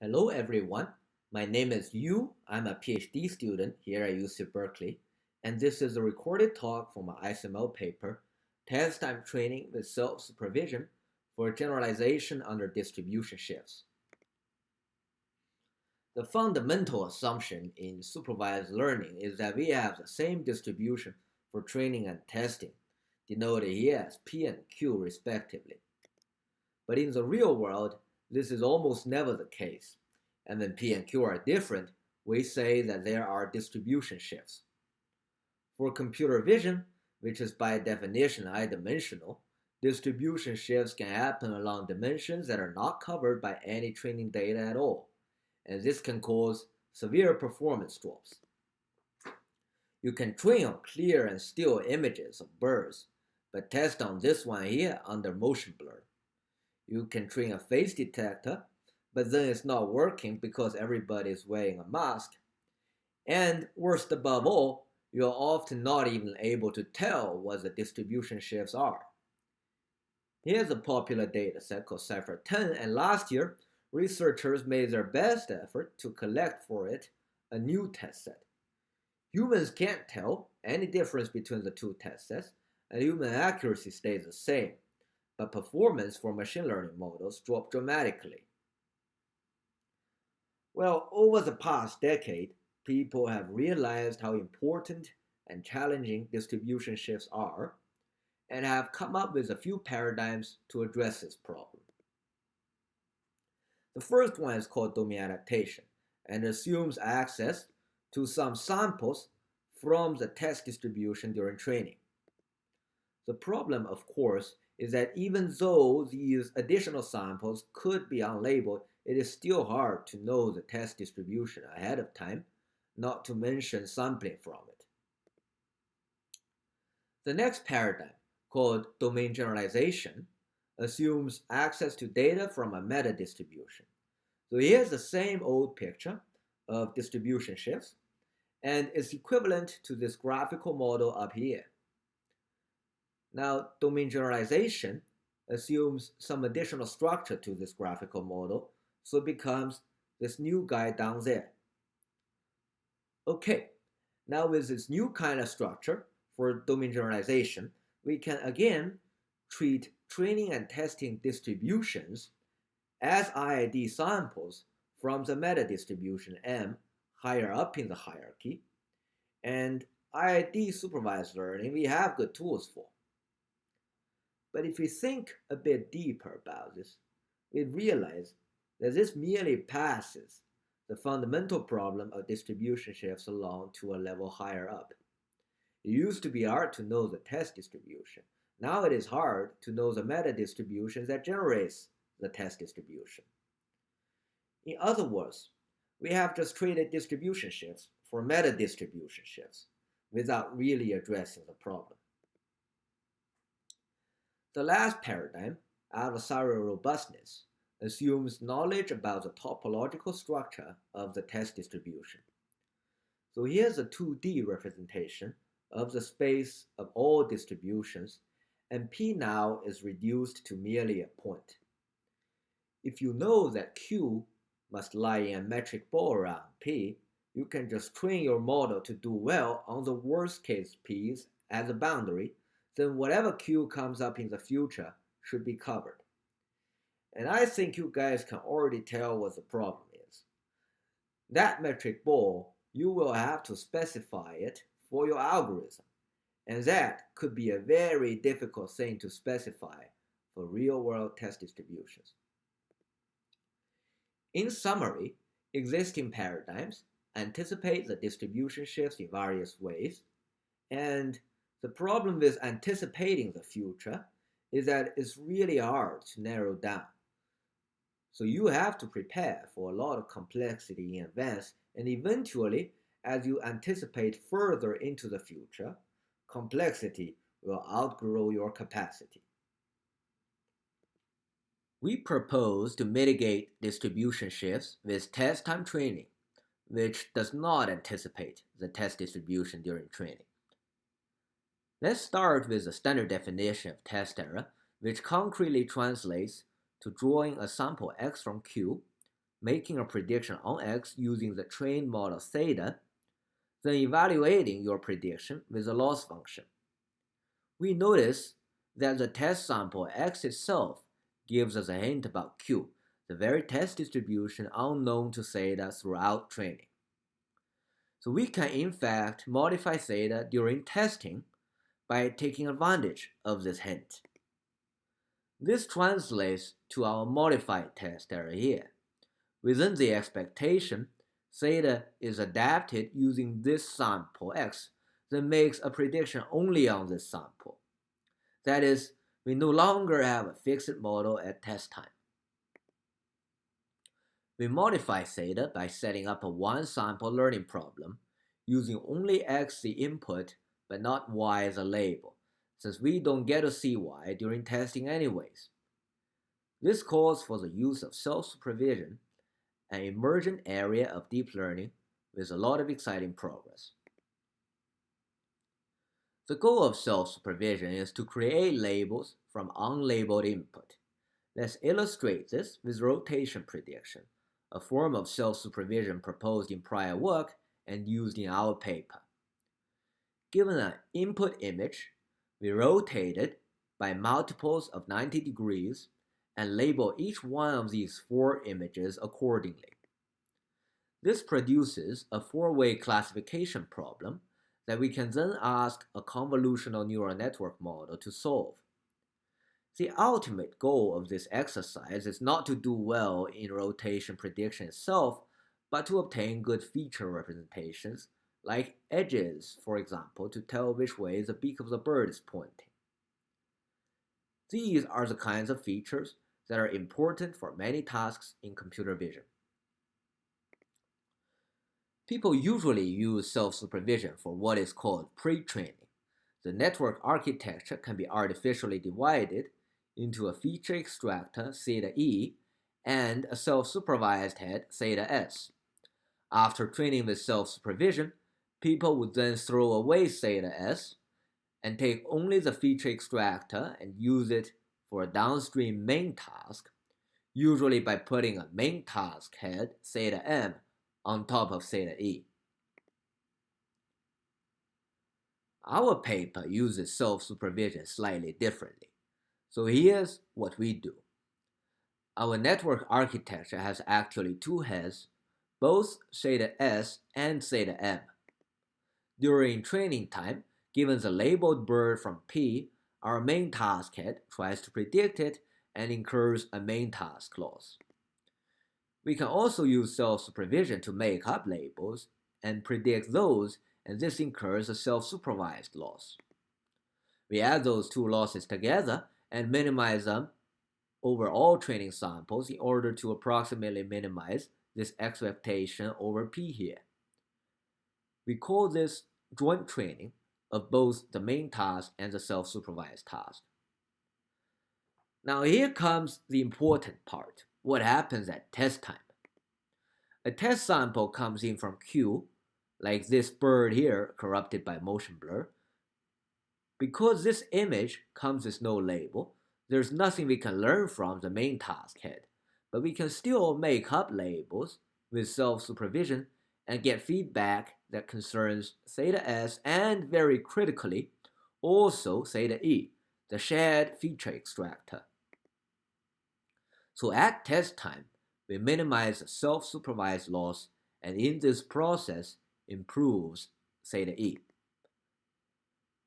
Hello everyone, my name is Yu. I'm a PhD student here at UC Berkeley, and this is a recorded talk from my ICML paper, Test Time Training with Self-Supervision for Generalization under Distribution Shifts. The fundamental assumption in supervised learning is that we have the same distribution for training and testing, denoted here as P and Q respectively. But in the real world, this is almost never the case. And when P and Q are different, we say that there are distribution shifts. For computer vision, which is by definition I-dimensional, distribution shifts can happen along dimensions that are not covered by any training data at all, and this can cause severe performance drops. You can train on clear and still images of birds, but test on this one here under motion blur. You can train a face detector, but then it's not working because everybody is wearing a mask. And worst above all, you're often not even able to tell what the distribution shifts are. Here's a popular dataset called Cypher10, and last year, researchers made their best effort to collect for it a new test set. Humans can't tell any difference between the two test sets, and human accuracy stays the same, but performance for machine learning models dropped dramatically. Well, over the past decade, people have realized how important and challenging distribution shifts are and have come up with a few paradigms to address this problem. The first one is called domain adaptation and assumes access to some samples from the test distribution during training. The problem, of course, is that even though these additional samples could be unlabeled, it is still hard to know the test distribution ahead of time, not to mention sampling from it. The next paradigm, called domain generalization, assumes access to data from a meta distribution. So here's the same old picture of distribution shifts, and it's equivalent to this graphical model up here. Now, domain generalization assumes some additional structure to this graphical model, so it becomes this new guy down there. Okay, now with this new kind of structure for domain generalization, we can again treat training and testing distributions as IID samples from the meta distribution M higher up in the hierarchy, and IID supervised learning we have good tools for. But if we think a bit deeper about this, we realize that this merely passes the fundamental problem of distribution shifts along to a level higher up. It used to be hard to know the test distribution. Now it is hard to know the meta distribution that generates the test distribution. In other words, we have just traded distribution shifts for meta distribution shifts without really addressing the problem. The last paradigm, adversarial robustness, assumes knowledge about the topological structure of the test distribution. So here's a 2D representation of the space of all distributions, and P now is reduced to merely a point. If you know that Q must lie in a metric ball around P, you can just train your model to do well on the worst case P's as a boundary, then whatever Q comes up in the future should be covered. And I think you guys can already tell what the problem is. That metric ball, you will have to specify it for your algorithm. And that could be a very difficult thing to specify for real-world test distributions. In summary, existing paradigms anticipate the distribution shifts in various ways, and the problem with anticipating the future is that it's really hard to narrow down. So you have to prepare for a lot of complexity in advance, and eventually, as you anticipate further into the future, complexity will outgrow your capacity. We propose to mitigate distribution shifts with test time training, which does not anticipate the test distribution during training. Let's start with the standard definition of test error, which concretely translates to drawing a sample X from Q, making a prediction on X using the trained model theta, then evaluating your prediction with a loss function. We notice that the test sample X itself gives us a hint about Q, the very test distribution unknown to theta throughout training. So we can in fact modify theta during testing by taking advantage of this hint. This translates to our modified test area here. Within the expectation, theta is adapted using this sample X that makes a prediction only on this sample. That is, we no longer have a fixed model at test time. We modify theta by setting up a one-sample learning problem using only X the input but not Y as a label, since we don't get to see Y during testing anyways. This calls for the use of self-supervision, an emergent area of deep learning with a lot of exciting progress. The goal of self-supervision is to create labels from unlabeled input. Let's illustrate this with rotation prediction, a form of self-supervision proposed in prior work and used in our paper. Given an input image, we rotate it by multiples of 90 degrees and label each one of these 4 images accordingly. This produces a 4-way classification problem that we can then ask a convolutional neural network model to solve. The ultimate goal of this exercise is not to do well in rotation prediction itself, but to obtain good feature representations, like edges, for example, to tell which way the beak of the bird is pointing. These are the kinds of features that are important for many tasks in computer vision. People usually use self-supervision for what is called pre-training. The network architecture can be artificially divided into a feature extractor theta E and a self-supervised head theta S. After training with self-supervision, people would then throw away theta S and take only the feature extractor and use it for a downstream main task, usually by putting a main task head theta M on top of theta E. Our paper uses self-supervision slightly differently. So here's what we do. Our network architecture has actually 2 heads, both theta S and theta M. During training time, given the labeled bird from P, our main task head tries to predict it and incurs a main task loss. We can also use self-supervision to make up labels and predict those, and this incurs a self-supervised loss. We add those 2 losses together and minimize them over all training samples in order to approximately minimize this expectation over P here. We call this joint training of both the main task and the self-supervised task. Now here comes the important part. What happens at test time? A test sample comes in from Q, like this bird here corrupted by motion blur. Because this image comes with no label, there's nothing we can learn from the main task head, but we can still make up labels with self-supervision and get feedback that concerns theta S and, very critically, also theta E, the shared feature extractor. So at test time, we minimize the self-supervised loss and in this process improves theta E.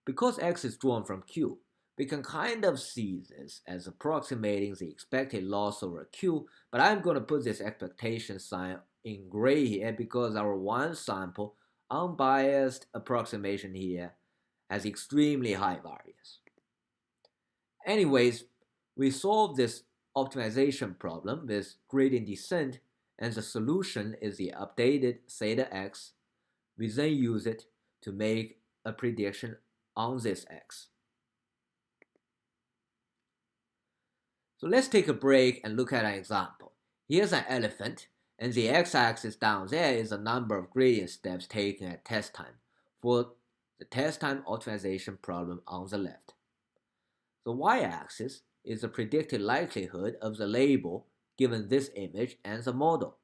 Because X is drawn from Q, we can kind of see this as approximating the expected loss over Q, but I'm going to put this expectation sign in gray here because our one sample unbiased approximation here has extremely high variance. Anyways, we solve this optimization problem with gradient descent, and the solution is the updated theta X. We then use it to make a prediction on this X. So let's take a break and look at an example. Here's an elephant, and the x-axis down there is the number of gradient steps taken at test time for the test time optimization problem on the left. The y-axis is the predicted likelihood of the label given this image and the model.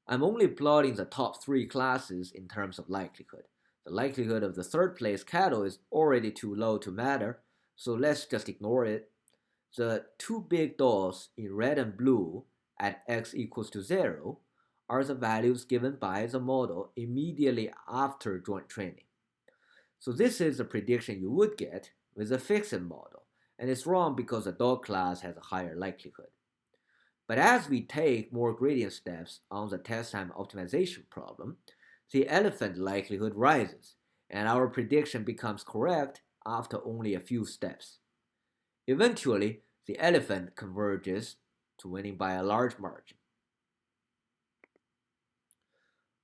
I'm only plotting the top 3 classes in terms of likelihood. The likelihood of the third place cattle is already too low to matter, so let's just ignore it. The 2 big dots in red and blue at x equals to 0 are the values given by the model immediately after joint training. So this is the prediction you would get with a fixed model, and it's wrong because the dog class has a higher likelihood. But as we take more gradient steps on the test time optimization problem, the elephant likelihood rises, and our prediction becomes correct after only a few steps. Eventually, the elephant converges to winning by a large margin.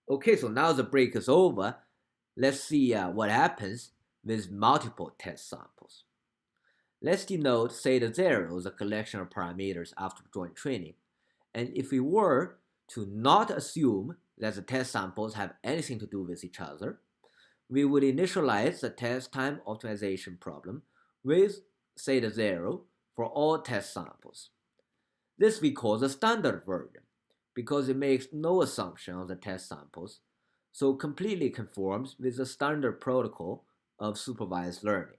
Okay, so now the break is over. Let's see what happens with multiple test samples. Let's denote theta 0 as a collection of parameters after joint training. And if we were to not assume that the test samples have anything to do with each other, we would initialize the test time optimization problem with theta 0 for all test samples. This we call the standard version because it makes no assumption on the test samples, so completely conforms with the standard protocol of supervised learning.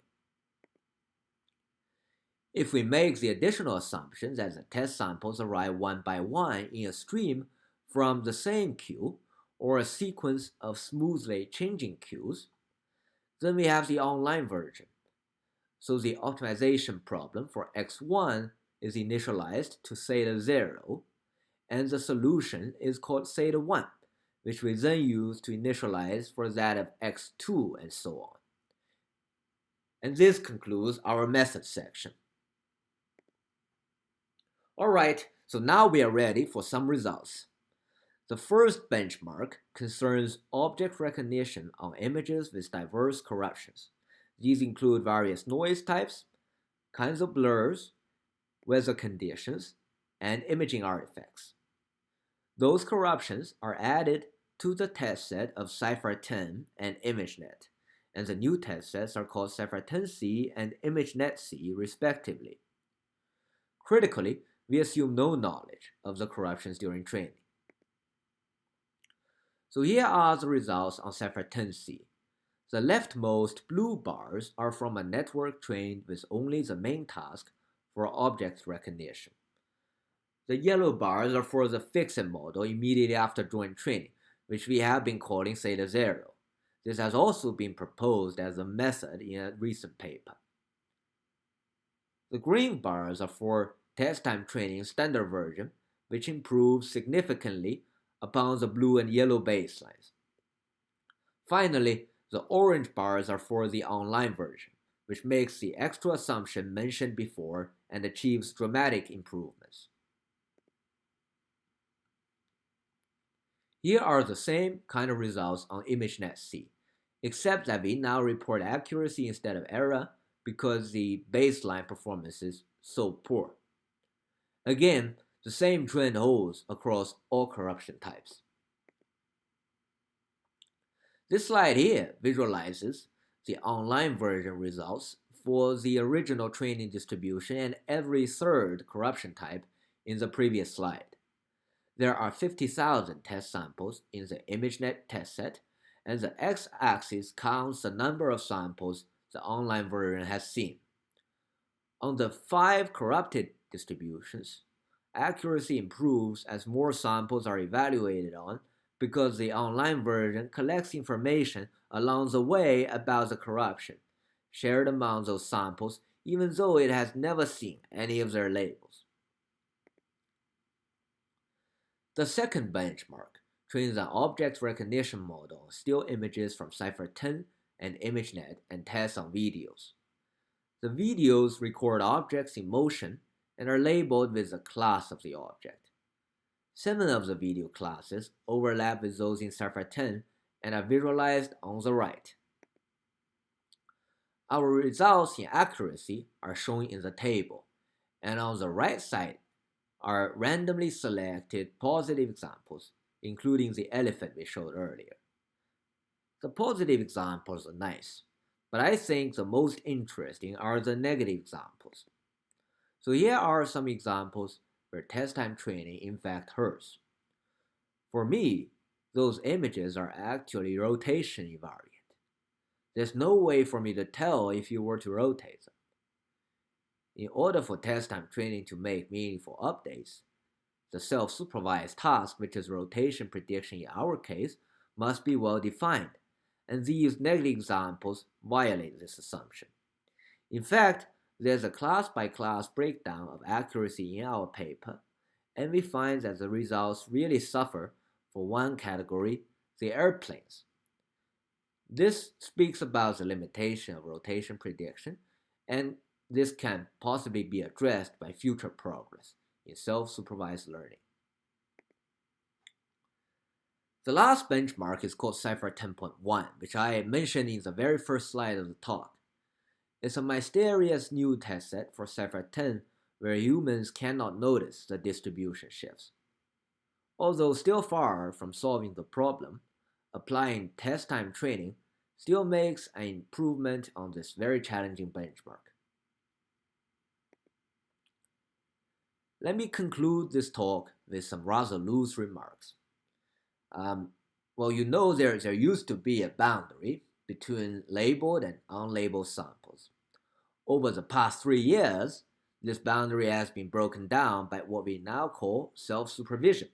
If we make the additional assumption that the test samples arrive one by one in a stream from the same queue or a sequence of smoothly changing queues, then we have the online version. So the optimization problem for x1 is initialized to theta 0, and the solution is called theta 1, which we then use to initialize for that of x2 and so on. And this concludes our method section. Alright, so now we are ready for some results. The first benchmark concerns object recognition on images with diverse corruptions. These include various noise types, kinds of blurs, weather conditions, and imaging artifacts. Those corruptions are added to the test set of Cypher10 and ImageNet, and the new test sets are called Cypher10C and ImageNet-C respectively. Critically, we assume no knowledge of the corruptions during training. So here are the results on Cypher10C. The leftmost blue bars are from a network trained with only the main task for object recognition. The yellow bars are for the fixed model immediately after joint training, which we have been calling theta 0. This has also been proposed as a method in a recent paper. The green bars are for test time training standard version, which improves significantly upon the blue and yellow baselines. Finally, the orange bars are for the online version, which makes the extra assumption mentioned before and achieves dramatic improvements. Here are the same kind of results on ImageNet-C, except that we now report accuracy instead of error because the baseline performance is so poor. Again, the same trend holds across all corruption types. This slide here visualizes the online version results for the original training distribution and every third corruption type in the previous slide. There are 50,000 test samples in the ImageNet test set, and the x-axis counts the number of samples the online version has seen. On the 5 corrupted distributions, accuracy improves as more samples are evaluated on because the online version collects information along the way about the corruption, shared among those samples even though it has never seen any of their labels. The second benchmark trains an object recognition model on still images from Cypher10 and ImageNet and tests on videos. The videos record objects in motion and are labeled with the class of the object. 7 of the video classes overlap with those in Cypher10 and are visualized on the right. Our results in accuracy are shown in the table, and on the right side are randomly selected positive examples, including the elephant we showed earlier. The positive examples are nice, but I think the most interesting are the negative examples. So here are some examples where test time training in fact hurts. For me, those images are actually rotation invariant. There's no way for me to tell if you were to rotate them. In order for test time training to make meaningful updates, the self-supervised task, which is rotation prediction in our case, must be well defined, and these negative examples violate this assumption. In fact, there's a class-by-class breakdown of accuracy in our paper, and we find that the results really suffer for one category, the airplanes. This speaks about the limitation of rotation prediction, and this can possibly be addressed by future progress in self-supervised learning. The last benchmark is called Cipher 10.1, which I mentioned in the very first slide of the talk. It's a mysterious new test set for Cipher 10 where humans cannot notice the distribution shifts. Although still far from solving the problem, applying test time training still makes an improvement on this very challenging benchmark. Let me conclude this talk with some rather loose remarks. Well, you know there used to be a boundary between labeled and unlabeled samples. Over the past 3 years, this boundary has been broken down by what we now call self-supervision.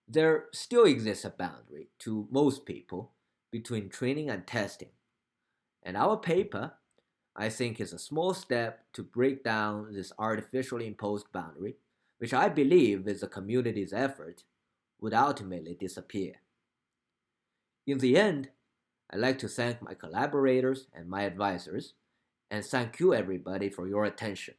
There still exists a boundary, to most people, between training and testing. And our paper, I think, is a small step to break down this artificially imposed boundary, which I believe with the community's effort would ultimately disappear. In the end, I'd like to thank my collaborators and my advisors, and thank you everybody for your attention.